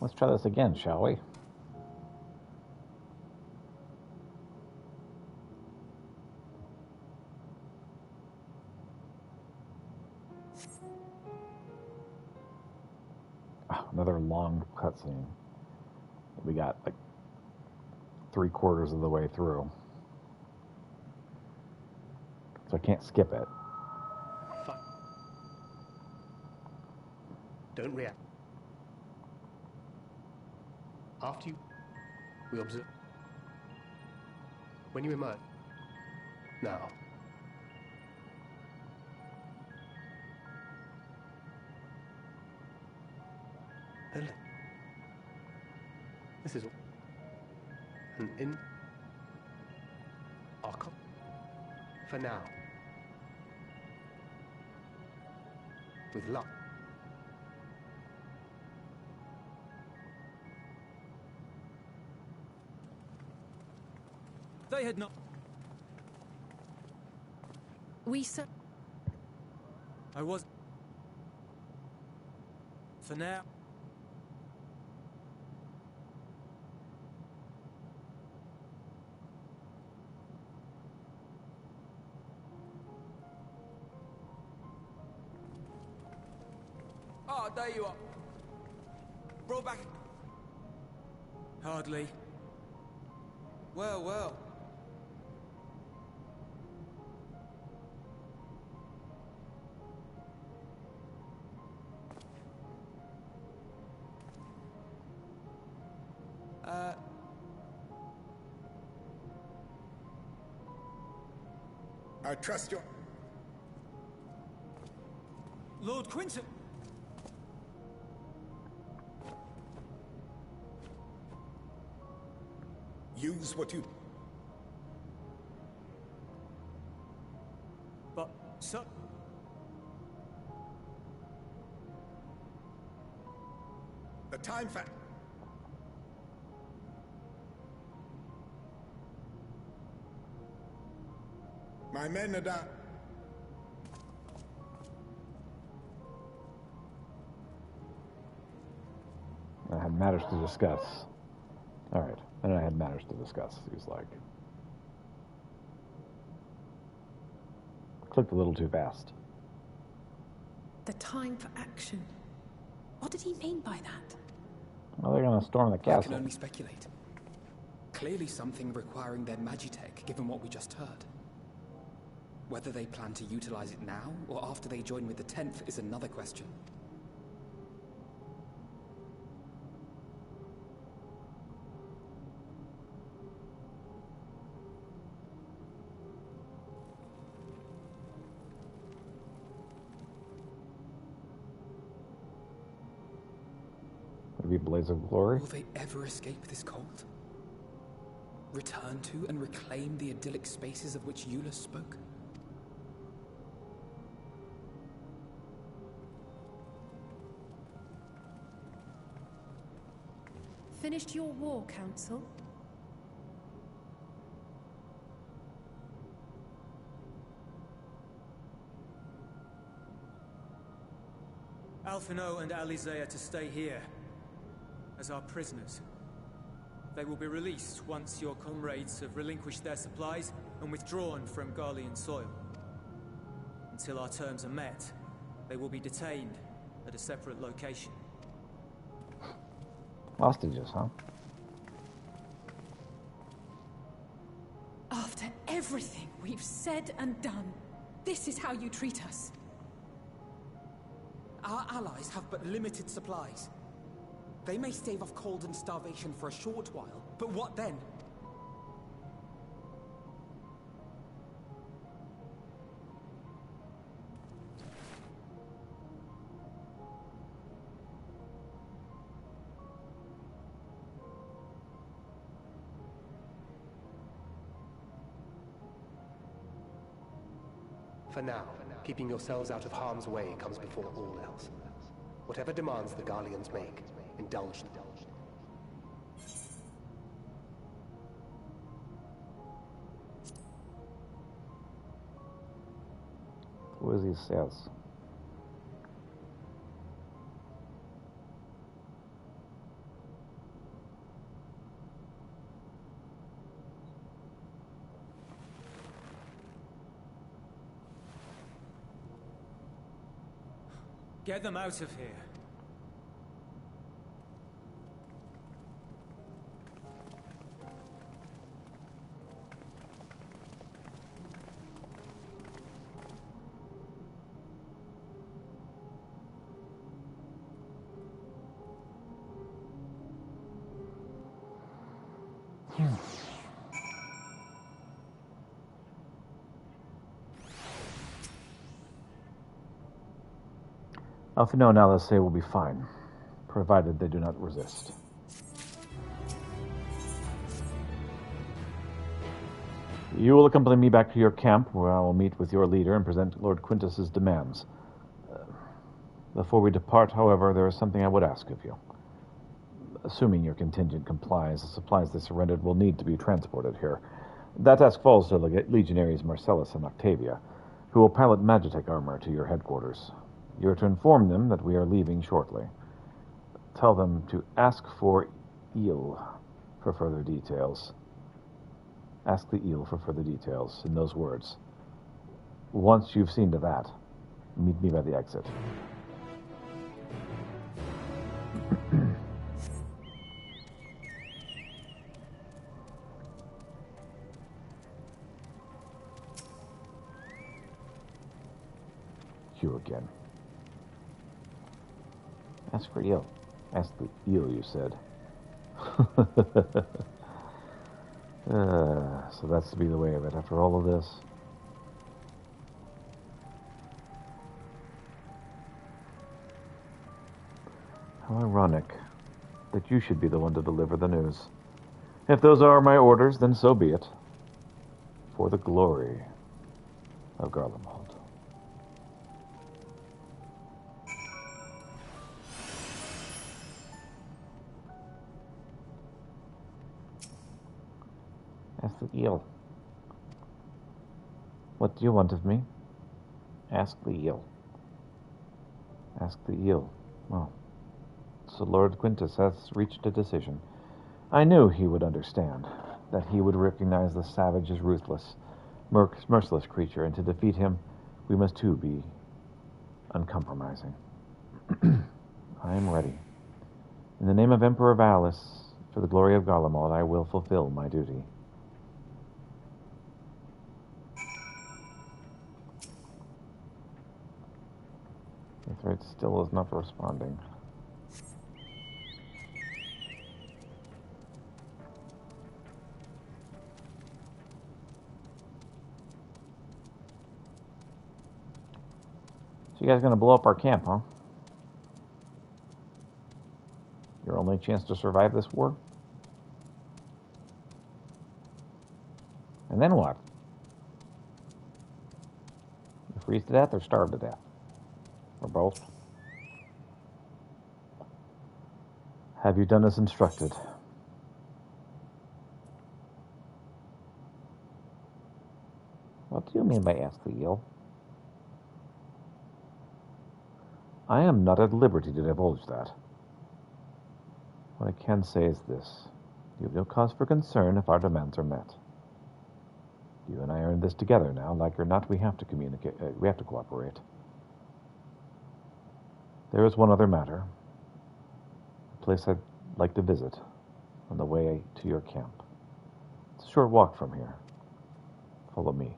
Let's try this again, shall we? Oh, another long cutscene. We got like 3/4 of the way through. So I can't skip it. Don't react. After you, we observe. When you emerge. Now. This is all. And in Arkham. For now. With luck. They had not. I was. For now. Ah, there you are. Roll back. Hardly. Well, well. I trust your... Lord Quinton! Use what you... But, so... The time fact. My men are down. I had matters to discuss. Alright, and I had matters to discuss, he's like. Clicked a little too fast. The time for action. What did he mean by that? Well, they're gonna storm the castle. I can only speculate. Clearly something requiring their magitech, given what we just heard. Whether they plan to utilize it now, or after they join with the 10th, is another question. Would it be a blaze of glory? Will they ever escape this cult? Return to and reclaim the idyllic spaces of which Eula spoke? Finished your war, Council? Alphino and Alizé are to stay here as our prisoners. They will be released once your comrades have relinquished their supplies and withdrawn from Garlean soil. Until our terms are met, they will be detained at a separate location. Hostages, huh? After everything we've said and done, this is how you treat us. Our allies have but limited supplies. They may stave off cold and starvation for a short while, but what then? For now, keeping yourselves out of harm's way comes before all else. Whatever demands the Garleans make, indulge them. What does he says? Get them out of here. Alphino and Alice say will be fine, provided they do not resist. You will accompany me back to your camp, where I will meet with your leader and present Lord Quintus's demands. Before we depart, however, there is something I would ask of you. Assuming your contingent complies, the supplies they surrendered will need to be transported here. That task falls to the legionaries Marcellus and Octavia, who will pilot Magitech armor to your headquarters. You are to inform them that we are leaving shortly. Tell them to ask for Eel for further details. Ask the Eel for further details in those words. Once you've seen to that, meet me by the exit. Q again. Ask for Eel. Ask the Eel, you said. So that's to be the way of it after all of this. How ironic that you should be the one to deliver the news. If those are my orders, then so be it. For the glory of Garlemald. Ask the Eel. What do you want of me? Ask the Eel. Ask the Eel. Well, so Lord Quintus has reached a decision. I knew he would understand, that he would recognize the savage as ruthless, merciless creature, and to defeat him, we must too be uncompromising. I am ready. In the name of Emperor Valus, for the glory of Garlemald, I will fulfill my duty. The thread still is not responding. So you guys gonna blow up our camp, huh? Your only chance to survive this war? And then what? You freeze to death or starve to death? Or both? Have you done as instructed? What do you mean by ask the Eel? I am not at liberty to divulge that. What I can say is this. You have no cause for concern if our demands are met. You and I are in this together now. Like or not, we have to communicate. We have to cooperate. There is one other matter. A place I'd like to visit on the way to your camp. It's a short walk from here. Follow me.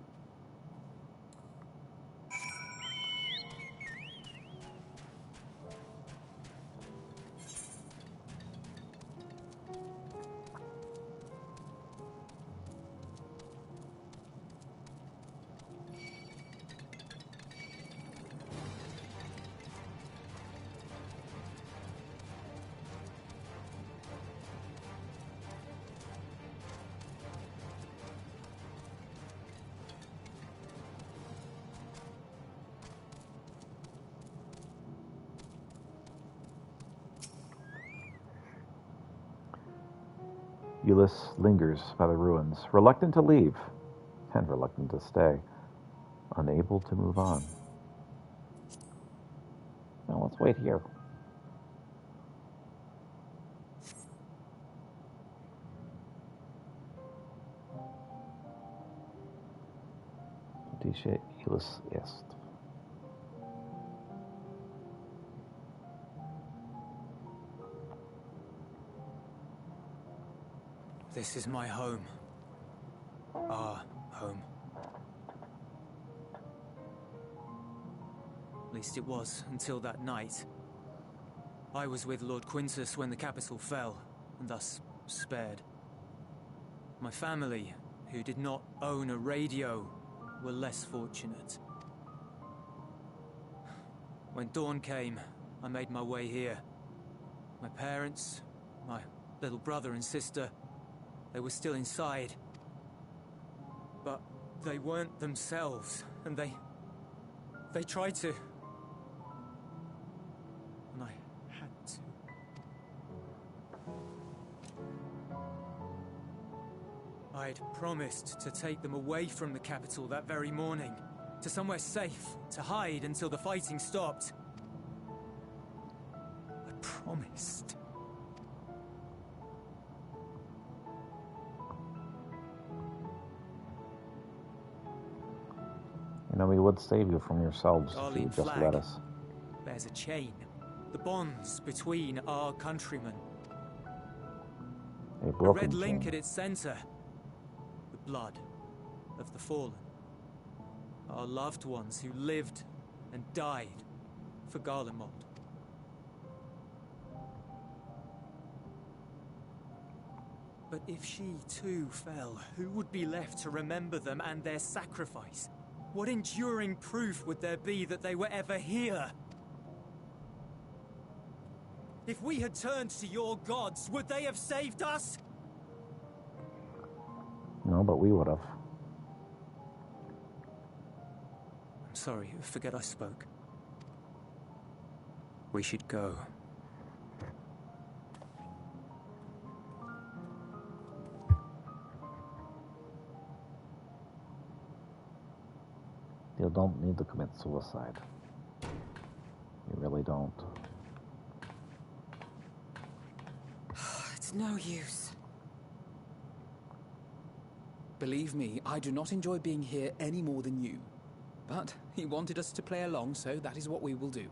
Ulysses lingers by the ruins, reluctant to leave, and reluctant to stay, unable to move on. Now let's wait here. Dice Ulysses est. This is my home. Our home. At least it was, until that night. I was with Lord Quintus when the capital fell, and thus spared. My family, who did not own a radio, were less fortunate. When dawn came, I made my way here. My parents, my little brother and sister, they were still inside. But they weren't themselves, and they tried to. And I had to. I'd promised to take them away from the capital that very morning, to somewhere safe, to hide until the fighting stopped. I promised. You know, we would save you from yourselves if you would just let us. There's a chain. The bonds between our countrymen. A A broken red link chain. at its center. The blood of the fallen. Our loved ones who lived and died for Garlemald. But if she too fell, who would be left to remember them and their sacrifice? What enduring proof would there be that they were ever here? If we had turned to your gods, would they have saved us? No, but we would have. I'm sorry, forget I spoke. We should go. You don't need to commit suicide. You really don't. It's no use. Believe me, I do not enjoy being here any more than you. But he wanted us to play along, so that is what we will do.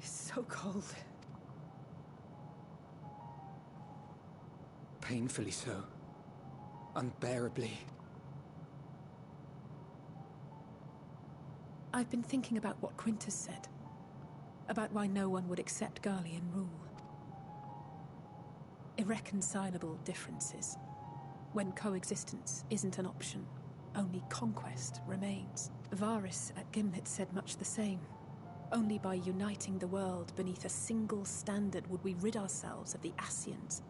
So cold. Painfully so. Unbearably. I've been thinking about what Quintus said. About why no one would accept Garlean rule. Irreconcilable differences. When coexistence isn't an option, only conquest remains. Varys at Gimlet said much the same. Only by uniting the world beneath a single standard would we rid ourselves of the Ascians.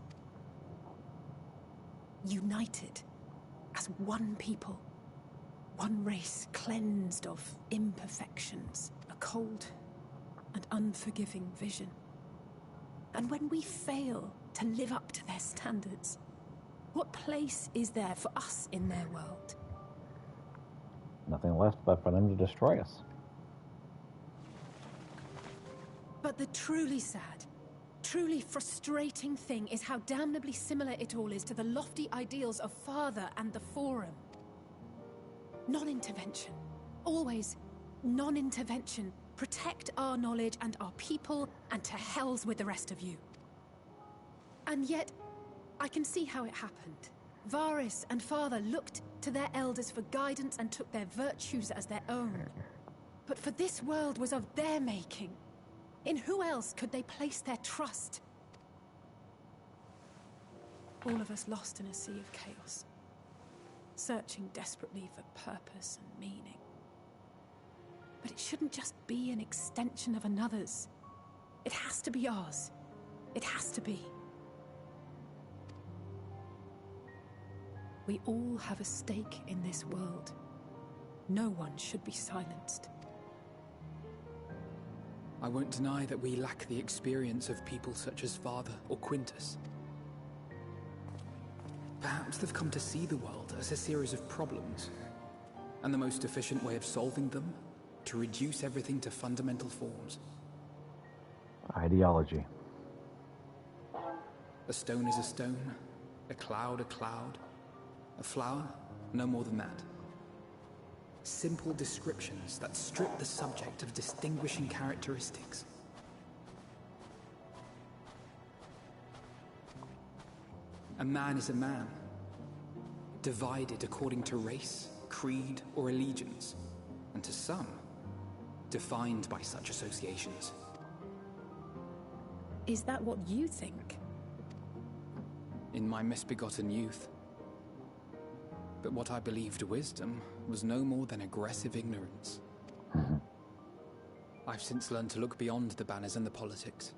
United as one people, one race cleansed of imperfections, a cold and unforgiving vision. And when we fail to live up to their standards, what place is there for us in their world? Nothing left but for them to destroy us. But the truly sad, truly frustrating thing is how damnably similar it all is to the lofty ideals of Father and the Forum. Non-intervention. Always non-intervention. Protect our knowledge and our people, and to hells with the rest of you. And yet, I can see how it happened. Varys and Father looked to their elders for guidance and took their virtues as their own. But for this world was of their making. In who else could they place their trust? All of us lost in a sea of chaos, searching desperately for purpose and meaning. But it shouldn't just be an extension of another's. It has to be ours. It has to be. We all have a stake in this world. No one should be silenced. I won't deny that we lack the experience of people such as Father or Quintus. Perhaps they've come to see the world as a series of problems, and the most efficient way of solving them, to reduce everything to fundamental forms. Ideology. A stone is a stone, a cloud, a flower, no more than that. Simple descriptions that strip the subject of distinguishing characteristics. A man is a man, divided according to race, creed, or allegiance, and to some, defined by such associations. Is that what you think? In my misbegotten youth. But what I believed wisdom was no more than aggressive ignorance. I've since learned to look beyond the banners and the politics.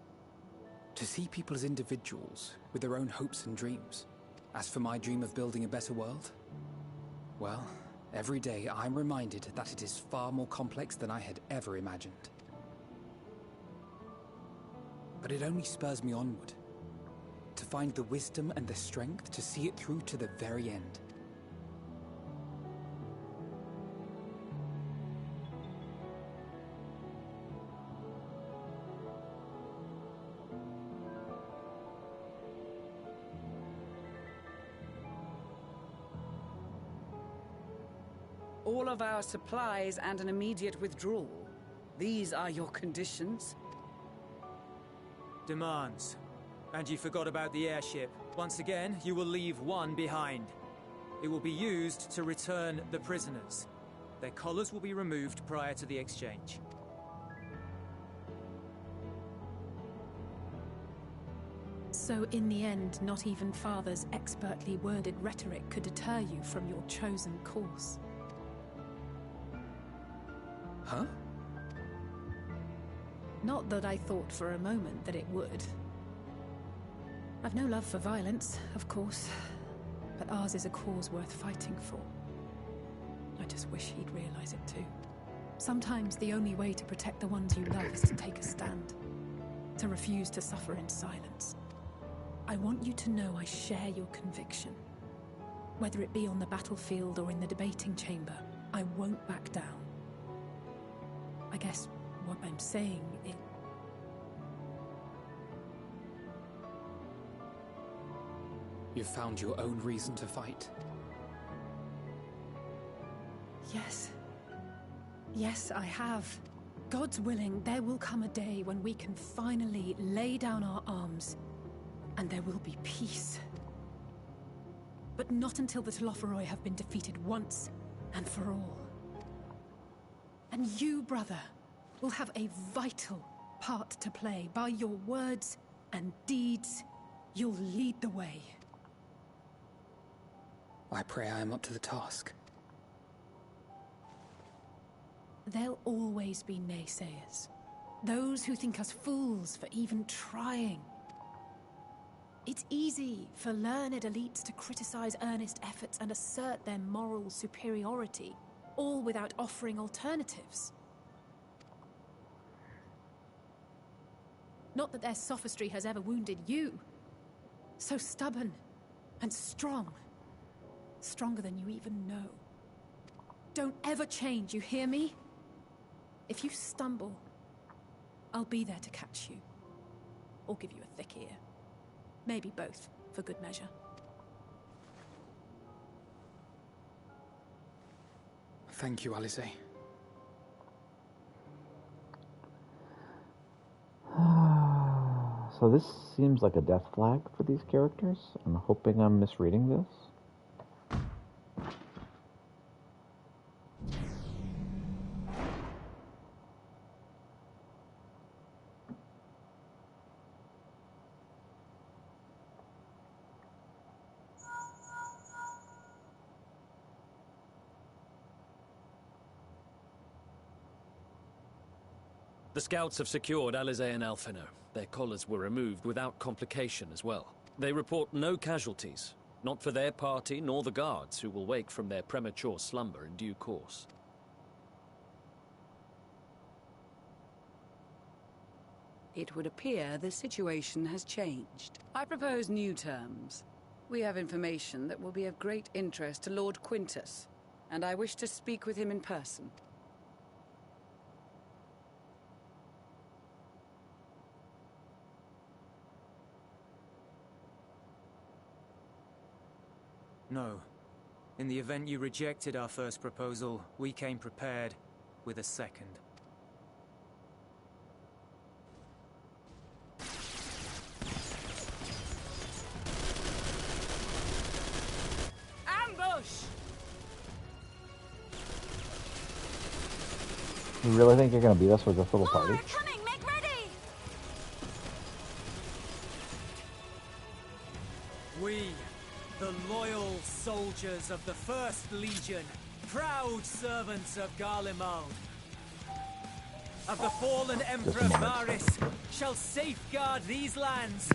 To see people as individuals with their own hopes and dreams. As for my dream of building a better world, well, every day I'm reminded that it is far more complex than I had ever imagined. But it only spurs me onward, to find the wisdom and the strength to see it through to the very end. All of our supplies and an immediate withdrawal. These are your conditions? Demands. And you forgot about the airship. Once again, you will leave one behind. It will be used to return the prisoners. Their collars will be removed prior to the exchange. So in the end, not even Father's expertly worded rhetoric could deter you from your chosen course. Huh? Not that I thought for a moment that it would. I've no love for violence, of course, but ours is a cause worth fighting for. I just wish he'd realize it too. Sometimes the only way to protect the ones you love is to take a stand, to refuse to suffer in silence. I want you to know I share your conviction. Whether it be on the battlefield or in the debating chamber, I won't back down. I guess what I'm saying is... You've found your own reason to fight. Yes. Yes, I have. God's willing, there will come a day when we can finally lay down our arms, and there will be peace. But not until the Telophoroi have been defeated once and for all. And you, brother, will have a vital part to play. By your words and deeds, you'll lead the way. I pray I am up to the task. There'll always be naysayers. Those who think us fools for even trying. It's easy for learned elites to criticize earnest efforts and assert their moral superiority, all without offering alternatives. Not that their sophistry has ever wounded you. So stubborn and strong. Stronger than you even know. Don't ever change, you hear me? If you stumble, I'll be there to catch you. Or give you a thick ear. Maybe both, for good measure. Thank you, Alice. So this seems like a death flag for these characters. I'm hoping I'm misreading this. The scouts have secured Alizé and Alphino. Their collars were removed without complication as well. They report no casualties, not for their party nor the guards, who will wake from their premature slumber in due course. It would appear the situation has changed. I propose new terms. We have information that will be of great interest to Lord Quintus, and I wish to speak with him in person. No. In the event you rejected our first proposal, we came prepared with a second. Ambush! You really think you're going to beat us with this little party? Coming, make ready! We, the loyal soldiers of the First Legion, proud servants of Garlemald, of the fallen Emperor Varys, shall safeguard these lands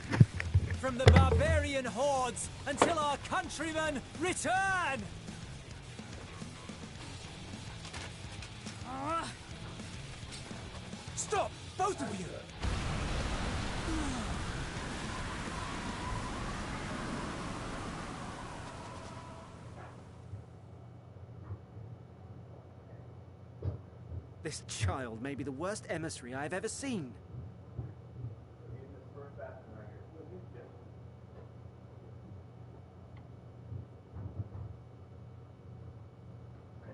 from the barbarian hordes until our countrymen return! Stop, both of you! This child may be the worst emissary I have ever seen.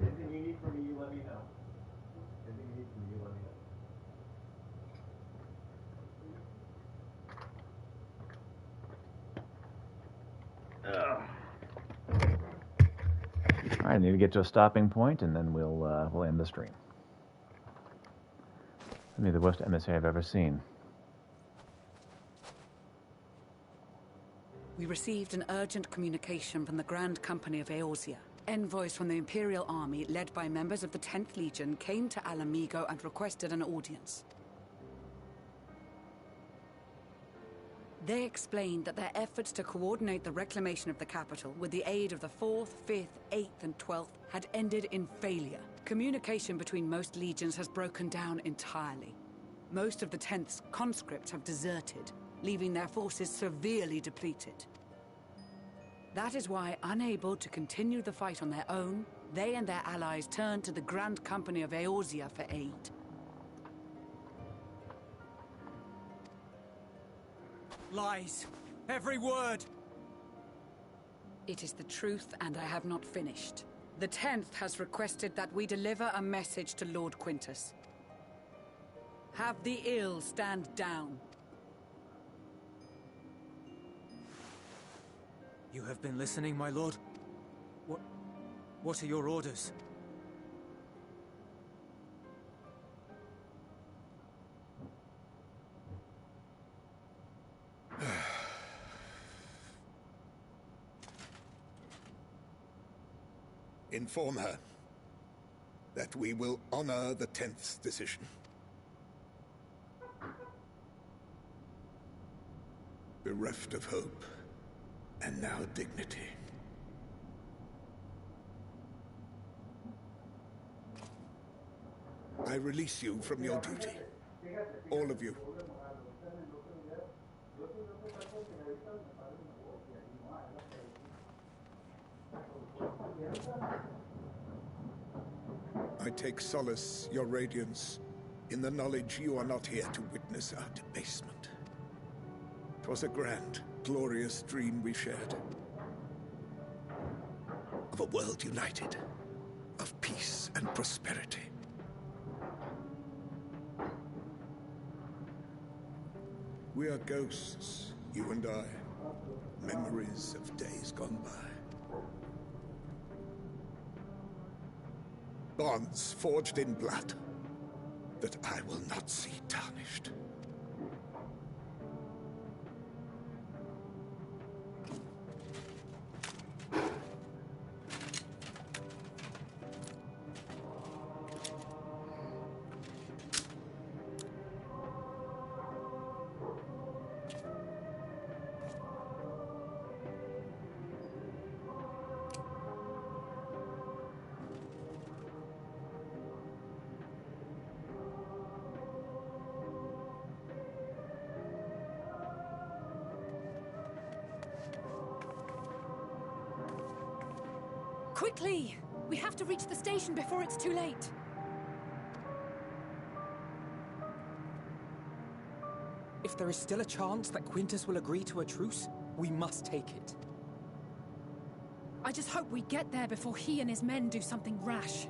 Anything you need from me, you let me know. Anything you need from me, you let me know. All right, I need to get to a stopping point, and then we'll end the stream. I mean, the worst emissary I've ever seen. We received an urgent communication from the Grand Company of Eorzea. Envoys from the Imperial Army, led by members of the 10th Legion, came to Alamigo and requested an audience. They explained that their efforts to coordinate the reclamation of the capital with the aid of the 4th, 5th, 8th, and 12th had ended in failure. Communication between most legions has broken down entirely. Most of the 10th's conscripts have deserted, leaving their forces severely depleted. That is why, unable to continue the fight on their own, they and their allies turned to the Grand Company of Eorzea for aid. Lies. Every word. It is the truth, and I have not finished. The 10th has requested that we deliver a message to Lord Quintus. Have the ill stand down. You have been listening, my lord? What are your orders? Inform her that we will honor the 10th's decision. Bereft of hope, and now dignity. I release you from your duty. All of you. I take solace, your radiance, in the knowledge you are not here to witness our debasement. 'Twas a grand, glorious dream we shared. Of a world united, of peace and prosperity. We are ghosts, you and I, memories of days gone by. Bonds forged in blood that I will not see tarnished. Quickly! We have to reach the station before it's too late. If there is still a chance that Quintus will agree to a truce, we must take it. I just hope we get there before he and his men do something rash.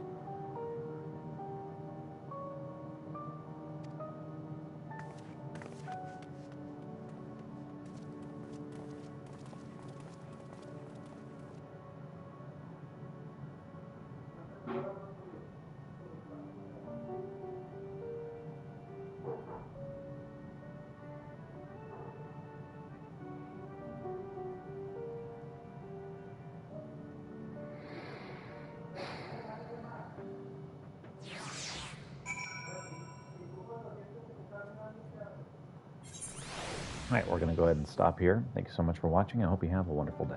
All right, we're going to go ahead and stop here. Thank you so much for watching. I hope you have a wonderful day.